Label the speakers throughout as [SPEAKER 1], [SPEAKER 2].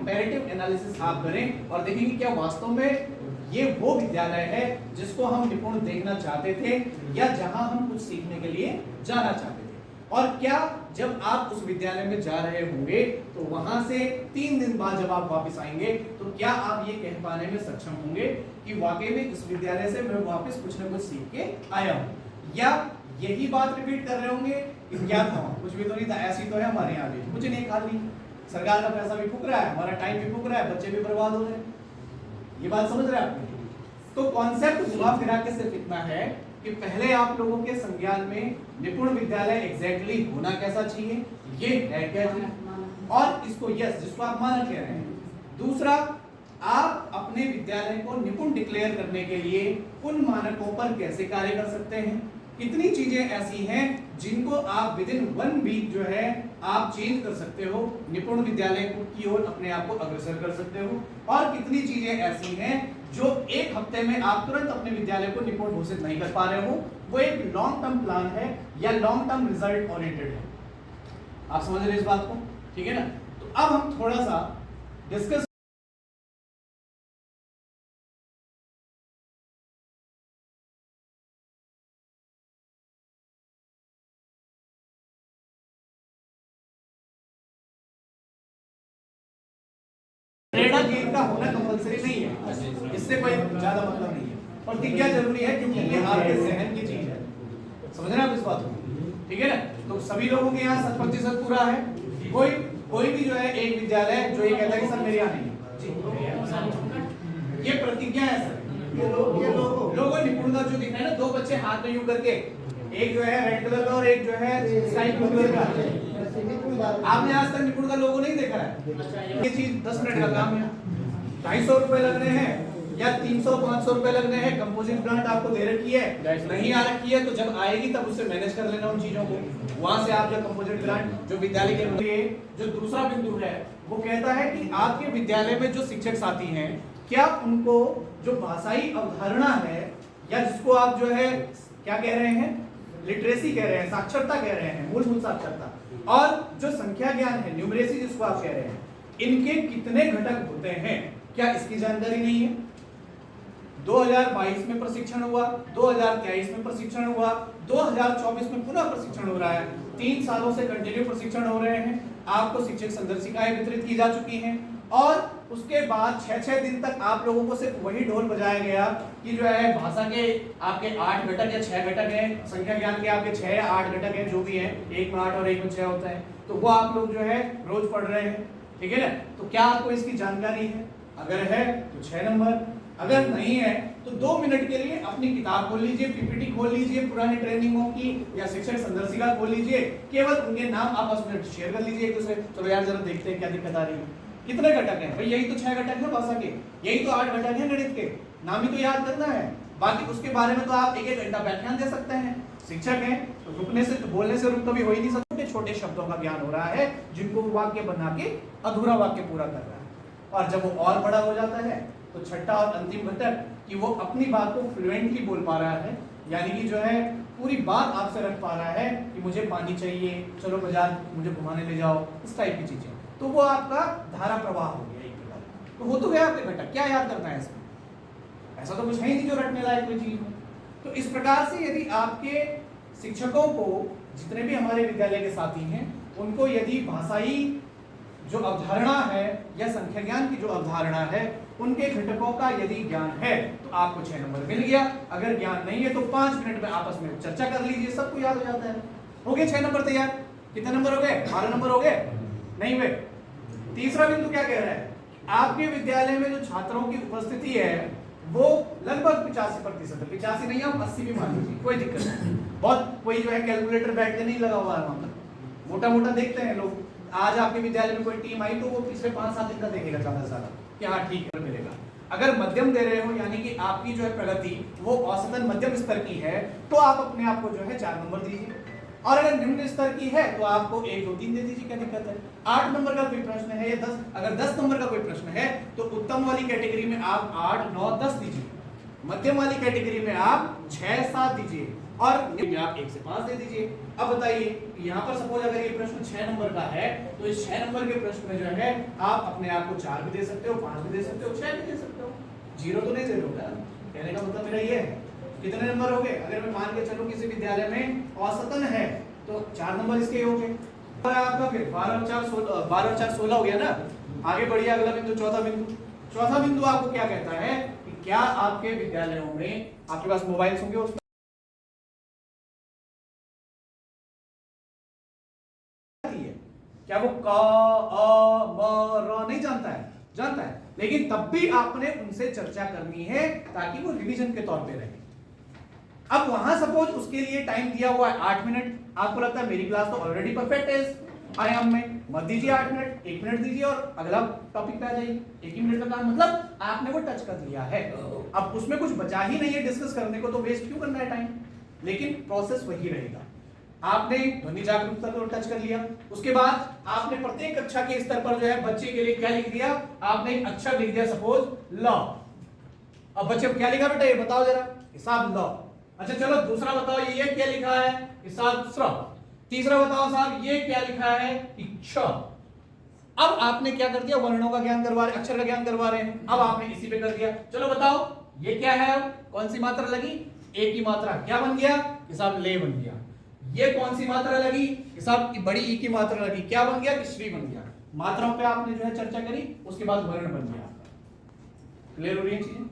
[SPEAKER 1] Comparative analysis आप करें और देखेंगे क्या वास्तव में ये वो विद्यालय है जिसको हम निपुण देखना चाहते थे या जहां हम कुछ सीखने के लिए जाना चाहते थे। और क्या जब आप उस विद्यालय में जा रहे होंगे तो वहां से 3 दिन बाद जब आप वापस आएंगे तो क्या आप ये कह पाने में सक्षम होंगे कि वाकई में इस विद्यालय से मैं वापस कुछ ना कुछ सीख के आया हूं, या यही बात रिपीट कर रहे होंगे कि क्या था कुछ भी तो नहीं था, ऐसी तो है हमारे यहाँ भी कुछ नहीं, खाली सरकार का पैसा भी फूक रहा है, हमारा टाइम भी फूक रहा है, बच्चे भी बर्बाद हो रहे हैं। ये बात समझ रहे हैं आप? तो कॉन्सेप्ट घुमा फिरा के सिर्फ इतना है कि पहले आप लोगों के संज्ञान में निपुण विद्यालय एग्जैक्टली होना कैसा चाहिए, ये है क्या चाहिए, और इसको यस जिसको आप मानक कह रहे हैं। दूसरा, आप अपने विद्यालय को निपुण डिक्लेयर करने के लिए उन मानकों पर कैसे कार्य कर सकते हैं। कितनी चीजें ऐसी हैं जिनको आप विद इन 1 वीक जो है आप चेंज कर सकते हो, निपुण विद्यालय की ओर अपने आप को अग्रसर कर सकते हो, और कितनी चीजें ऐसी हैं जो 1 हफ्ते में आप तुरंत अपने विद्यालय को निपुण घोषित नहीं कर पा रहे हो। वो एक लॉन्ग टर्म प्लान है या लॉन्ग टर्म रिजल्ट ओरिएंटेड है। आप समझ रहे हैं इस बात को? ठीक है ना? तो अब हम थोड़ा सा डिस्कस प्रेरणा गेन का होना कंपलसरी नहीं है, इससे कोई ज्यादा मतलब नहीं है। प्रतिज्ञा जरूरी है क्योंकि ये आपके जहन की चीज है। समझ रहे हैं आप इस बात को? ठीक है ना? तो सभी लोगों के यहाँ 100% पूरा है। कोई भी जो है एक विद्यालय जो ये कहता है कि सर मेरे यहाँ नहीं है, ये प्रतिज्ञा है सर। लोगों निपुणता जो दिख रहा है ना, 2 बच्चे हाथ में यूं करके, एक जो है रेड कलर का और एक जो है स्काई ब्लू कलर का, आपने आज तक निपुण का लोगो नहीं देखा है। ये चीज 10 मिनट का काम है, 250 रुपए लग रहे हैं या 300-500 रुपए लग रहे हैं। कंपोजिट ग्रांट आपको दे रखी है, नहीं आ रखी है तो जब आएगी तब उससे मैनेज कर लेना उन चीजों को। वहां से आप जो कंपोजिट ग्रांट जो विद्यालय के लिए, जो दूसरा बिंदु है वो कहता है कि आपके विद्यालय में जो शिक्षक साथी हैं क्या उनको जो भाषाई अवधारणा है या जिसको आप जो है क्या कह रहे हैं, लिटरेसी कह रहे हैं, साक्षरता कह रहे हैं, मूलभूत साक्षरता, और जो संख्या ज्ञान है न्यूमरेसी जिसको आप कह रहे हैं, इनके कितने घटक होते हैं क्या इसकी जानकारी नहीं है। 2022 में प्रशिक्षण हुआ, 2023 में प्रशिक्षण हुआ, 2024 में पुनः प्रशिक्षण हो रहा है, 3 सालों से कंटिन्यू प्रशिक्षण हो रहे हैं। आपको शिक्षक संदर्शिकाएं वितरित की जा चुकी हैं और उसके बाद 6-6 दिन तक आप लोगों को सिर्फ वही ढोल बजाया गया कि जो है भाषा के आपके 8 घटक या 6 घटक हैं, संख्या ज्ञान के आपके 6 या 8 घटक हैं, जो भी हैं, एक में 8 और एक में 6 होता है, तो वो आप लोग जो है रोज पढ़ रहे हैं। ठीक है ना? तो क्या आपको इसकी जानकारी है? अगर है तो 6 नंबर, अगर नहीं है तो 2 मिनट के लिए अपनी किताब खोल लीजिए, पीपीटी खोल लीजिए पुरानी ट्रेनिंगों की या शिक्षक संदर्शिका खोल लीजिए, केवल उनके नाम आपस में शेयर कर लीजिए एक दूसरे। चलो यार जरा देखते हैं क्या दिक्कत आ रही है। कितने घटक हैं भाई? यही तो 6 घटक हैं भाषा के, यही तो 8 घटक हैं गणित के, नाम ही तो याद करना है। बाकी उसके बारे में तो आप 1-1 घंटा व्याख्यान दे सकते हैं। शिक्षक हैं तो रुकने से, बोलने से रुक कभी हो ही नहीं सकते। छोटे शब्दों का ज्ञान हो रहा है जिनको वो वाक्य बना के अधूरा वाक्य पूरा कर रहा है। और जब वो और बड़ा हो जाता है तो छठा और अंतिम घटक कि वो अपनी बात को फ्लुएंटली बोल पा रहा है, यानी कि जो है पूरी बात आपसे रख पा रहा है कि मुझे पानी चाहिए, चलो बाजार मुझे घुमाने ले जाओ, इस टाइप की चीजें। तो वो आपका धारा प्रवाह हो गया एक प्रकार। तो वो तो गया आपके घटक, क्या याद करना है इसमें? ऐसा तो कुछ है ही नहीं जो रटने लायक कोई चीज हो। तो इस प्रकार से यदि आपके शिक्षकों को, जितने भी हमारे विद्यालय के साथी हैं, उनको यदि भाषाई जो अवधारणा है या संख्या ज्ञान की जो अवधारणा है उनके घटकों का यदि ज्ञान है तो आपको 6 नंबर मिल गया। अगर ज्ञान नहीं है तो 5 मिनट में आपस में चर्चा कर लीजिए, सबको याद हो जाता है। हो गए 6 नंबर तैयार। कितने नंबर हो गए? 12 नंबर हो गए? नहीं हुए? तीसरा बिंदु क्या कह रहा है? आपके विद्यालय में जो छात्रों की उपस्थिति है वो लगभग 85% है। 85 नहीं, आप 80 भी मान लीजिए, कोई दिक्कत नहीं। बहुत कोई जो है कैलकुलेटर बैठ के नहीं लगा हुआ है वहां पर, मोटा मोटा देखते हैं लोग। आज आपके विद्यालय में कोई टीम आई तो वो पिछले 5-7 दिन का देखेगा ज्यादा से ज्यादा कि हाँ ठीक है मिलेगा। अगर मध्यम दे रहे हो यानी कि आपकी जो है प्रगति वो औसतन मध्यम स्तर की है तो आप अपने आप को जो है 4 नंबर दीजिए, और अगर निम्न स्तर की है तो आपको 1, 2, 3 दे दीजिए, क्या दिक्कत है। 8 नंबर का कोई प्रश्न है या 10, अगर 10 नंबर का कोई प्रश्न है तो उत्तम वाली कैटेगरी में आप 8, 9, 10 दीजिए, मध्यम वाली कैटेगरी में आप 6, 7 दीजिए, और आप 1 से 5 दे दीजिए। अब बताइए यहाँ पर सपोज अगर ये प्रश्न 6 नंबर का है तो इस 6 नंबर के प्रश्न में जो है आप अपने आप को 4 भी दे सकते हो, 5 भी दे सकते हो, 6 भी दे सकते हो, 0 तो नहीं दे रहे हो। कहने का मतलब मेरा ये है कितने नंबर हो गए, अगर मैं मान के चलूं किसी विद्यालय में औसतन है तो 4 नंबर इसके हो गए। और आपका फिर 12 और 4 16 हो गया ना। आगे बढ़िए अगला बिंदु, चौथा बिंदु। चौथा बिंदु आपको क्या कहता है कि क्या आपके विद्यालयों में आपके पास मोबाइल्स होंगे, उसमें क्या वो क अ म र नहीं जानता है? जानता है, लेकिन तब भी आपने उनसे चर्चा करनी है ताकि वो रिवीजन के तौर पे रहे। अब वहां सपोज उसके लिए टाइम दिया हुआ है 8 मिनट, आपको लगता है मेरी क्लास तो ऑलरेडी परफेक्ट है आयाम में, मत दीजिए 8 मिनट, 1 मिनट दीजिए और अगला टॉपिक पे आ जाइए। 1 ही मिनट का काम, मतलब आपने वो टच कर लिया है। अब उसमें कुछ बचा ही नहीं है डिस्कस करने को, तो वेस्ट क्यों करना है टाइम, लेकिन प्रोसेस वही रहेगा। आपने ध्वनि जागरूकता को टच कर लिया, उसके बाद आपने प्रत्येक कक्षा के स्तर पर जो है बच्चे के लिए क्या लिख दिया, आपने एक अक्षर लिख दिया सपोज ल। अब बच्चे क्या लिखा बेटा, ये बताओ जरा, हिसाब ल। अच्छा चलो दूसरा बताओ, ये क्या लिखा है, हिसाब स्र। तीसरा बताओ साहब ये क्या लिखा है, क्ष। अब आपने क्या कर दिया, वर्णों का ज्ञान करवा रहे, अक्षर का ज्ञान करवा रहे हैं। अब आपने इसी पे कर दिया। चलो बताओ ये क्या है, अब कौन सी मात्रा लगी, ए की मात्रा, क्या बन गया, हिसाब ले बन गया। ये कौन सी मात्रा लगी, हिसाब की बड़ी ई की मात्रा लगी, क्या बन गया, श्री बन गया। मात्राओं पे आपने जो है चर्चा करी, उसके बाद वर्ण बन गया। क्लियर हो रही है चीजें?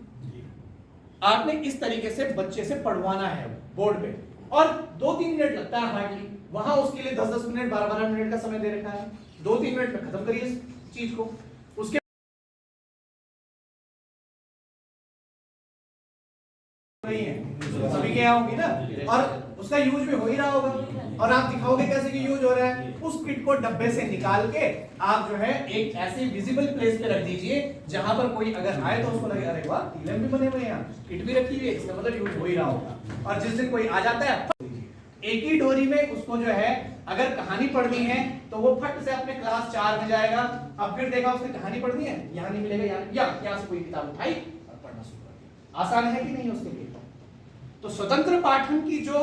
[SPEAKER 1] आपने इस तरीके से बच्चे से पढ़वाना है बोर्ड पे, और 2-3 मिनट लगता है हार्डली, वहां उसके लिए 10-10 मिनट 12-12 मिनट का समय दे रखा है। 2-3 मिनट में खत्म करिए इस चीज को। उसके नहीं है सभी के यहाँ होगी ना, और उसका यूज भी हो ही रहा होगा, और आप दिखाओगे कैसे कि यूज हो रहा है। उस किट को डब्बे से निकाल के आप जो है एक ऐसे विजिबल प्लेस पे रख दीजिए जहां पर कोई अगर आए तो उसको लगे अरे वाह टीलम भी बने हुए हैं, किट भी रखी हुई है, इसका मतलब यूज हो ही रहा होगा। और जिस दिन कोई आ जाता है एक ही डोरी में उसको जो है अगर कहानी पढ़नी है तो वो फट से अपने क्लास 4 में जाएगा। अब फिर देखा उसने कहानी पढ़नी है, यहाँ नहीं मिलेगा, यहाँ से कोई किताब उठाई और पढ़ना शुरू कर दिया। आसान है कि नहीं उसके लिए? तो स्वतंत्र पाठन की जो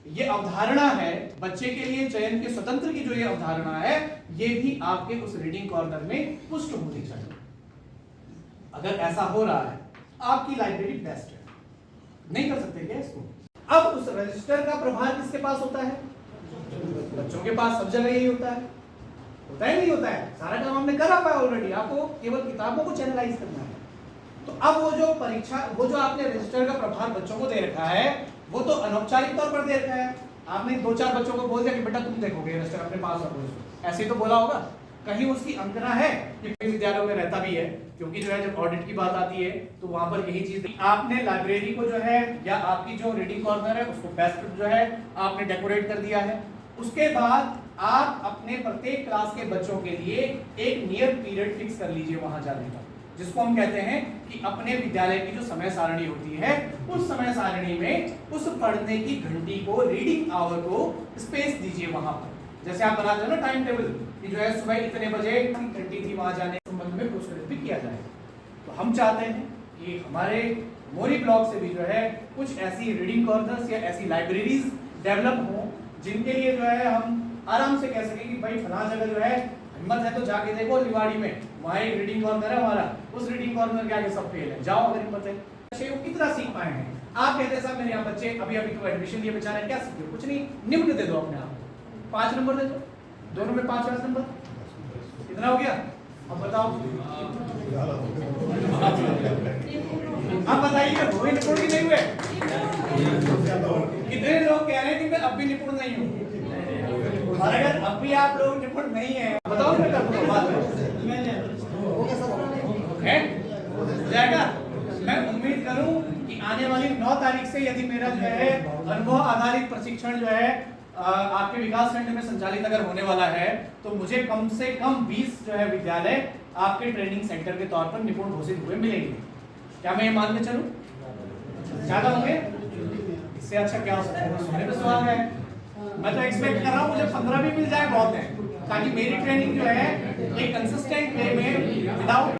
[SPEAKER 1] ये अवधारणा है, बच्चे के लिए चयन के स्वतंत्र की जो ये अवधारणा है, ये भी आपके उस रीडिंग कॉर्नर में पुष्ट होनी चाहिए। अगर ऐसा हो रहा है आपकी लाइब्रेरी बेस्ट है। नहीं कर सकते क्या इसको? अब उस रजिस्टर का प्रभार किसके पास होता है? बच्चों के पास। सब जगह यही होता है, होता है नहीं होता है? सारा काम हमने करा हुआ है ऑलरेडी, आपको केवल किताबों को चैनलाइज करना है। तो अब वो जो परीक्षा, वो जो आपने रजिस्टर का प्रभार बच्चों को दे रखा है, वो तो अनौपचारिक तौर पर दे रखा है। आपने 2-4 बच्चों को बोल दिया कि बेटा तुम देखोगे रजिस्टर अपने पास रखो, ऐसे ही तो बोला होगा। कहीं उसकी अंकना है कि कई विद्यालयों में रहता भी है, क्योंकि जो है जब ऑडिट की बात आती है तो वहां पर यही चीज आपने लाइब्रेरी को जो है या आपकी जो रीडिंग कॉर्नर है उसको बेस्ट जो है आपने डेकोरेट कर दिया है। उसके बाद आप अपने प्रत्येक क्लास के बच्चों के लिए एक नियर पीरियड फिक्स कर लीजिए वहां जाने का, जिसको हम कहते हैं कि अपने विद्यालय की जो समय सारणी होती है उस समय सारणी में उस पढ़ने की घंटी को, रीडिंग आवर को स्पेस दीजिए वहां पर। जैसे आप बनाते हो ना टाइम टेबल कि जो है सुबह इतने बजे घंटी थी वहां जाने के संबंध में प्रोत्साहित भी किया जाए। तो हम चाहते हैं कि हमारे मोरी ब्लॉक से भी जो है कुछ ऐसी रीडिंग कॉर्नर्स या ऐसी लाइब्रेरीज डेवलप हो जिनके लिए जो है हम आराम से कह सकें कि भाई फलां जगह जो है हिम्मत है तो जाके देखो लिवाड़ी में, वहाँ एक रीडिंग कॉर्नर है हमारा, उस रीडिंग कॉर्नर के आगे सब फेल है, जाओ अगर हिम्मत है। बच्चे कितना सीख पाए हैं? आप कहते हैं साहब मेरे यहाँ बच्चे अभी तो एडमिशन लिए बेचारे, क्या सीखे? कुछ नहीं, निम्न दे दो अपने आप, 5 नंबर दे दो, दोनों में 5 नंबर, कितना हो गया? अब बताओ, अब बताइए हुए निपुण की नहीं हुए? कितने लोग कह रहे हैं कि मैं अब भी निपुण नहीं हूँ? और अगर अब भी आप लोग निपुण नहीं है बताओ मैं कर दूंगा बात है जाएगा। मैं उम्मीद करूं कि आने वाली 9 तारीख से यदि मेरा जो है अनुभव आधारित प्रशिक्षण जो है आपके विकास खंड में संचालित अगर होने वाला है तो मुझे कम से कम 20 जो है विद्यालय आपके ट्रेनिंग सेंटर के तौर पर निपुण घोषित हुए मिलेंगे। क्या मैं ये मान के चलूं? ज्यादा होंगे? इससे अच्छा क्या हो सकता है? सोने पे सुहागा है। मैं तो एक्सपेक्ट कर रहा हूँ मुझे 15 भी मिल जाए बहुत है, ताकि मेरी ट्रेनिंग जो है एक कंसिस्टेंट वे में विदाउट